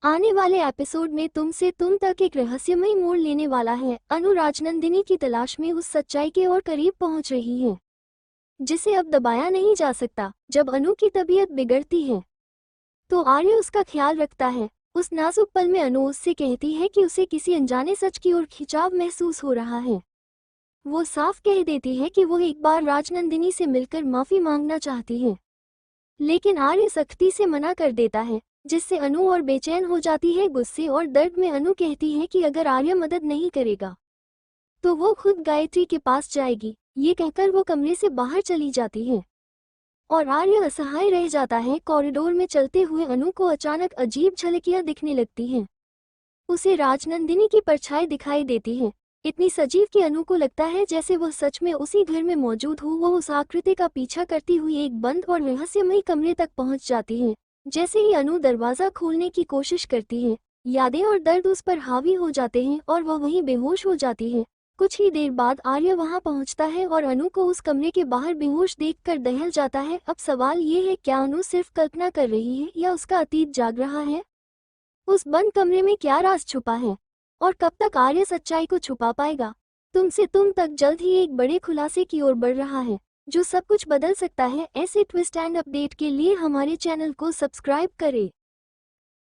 आने वाले एपिसोड में तुम से तुम तक एक रहस्यमय मोड़ लेने वाला है। अनु राजनंदिनी की तलाश में उस सच्चाई के और करीब पहुंच रही है जिसे अब दबाया नहीं जा सकता। जब अनु की तबीयत बिगड़ती है तो आर्य उसका ख्याल रखता है। उस नाजुक पल में अनु उससे कहती है कि उसे किसी अनजाने सच की ओर खिंचाव महसूस हो रहा है। वो साफ कह देती है कि वो एक बार राजनंदिनी से मिलकर माफी मांगना चाहती है, लेकिन आर्य सख्ती से मना कर देता है, जिससे अनु और बेचैन हो जाती है। गुस्से और दर्द में अनु कहती है कि अगर आर्य मदद नहीं करेगा तो वो खुद गायत्री के पास जाएगी। ये कहकर वो कमरे से बाहर चली जाती है और आर्य असहाय रह जाता है। कॉरिडोर में चलते हुए अनु को अचानक अजीब झलकियां दिखने लगती हैं। उसे राजनंदिनी की परछाई दिखाई देती है, इतनी सजीव कि अनु को लगता है जैसे वह सच में उसी घर में मौजूद हो। वह उस आकृति का पीछा करती हुई एक बंद और रहस्यमयी कमरे तक पहुंच जाती है। जैसे ही अनु दरवाजा खोलने की कोशिश करती है, यादें और दर्द उस पर हावी हो जाते हैं और वह वहीं बेहोश हो जाती है। कुछ ही देर बाद आर्य वहां पहुंचता है और अनु को उस कमरे के बाहर बेहोश देखकर दहल जाता है। अब सवाल ये है, क्या अनु सिर्फ कल्पना कर रही है या उसका अतीत जाग रहा है? उस बंद कमरे में क्या राज छुपा है और कब तक आर्य सच्चाई को छुपा पाएगा? तुमसे तुम तक जल्द ही एक बड़े खुलासे की ओर बढ़ रहा है जो सब कुछ बदल सकता है। ऐसे ट्विस्ट एंड अपडेट के लिए हमारे चैनल को सब्सक्राइब करें।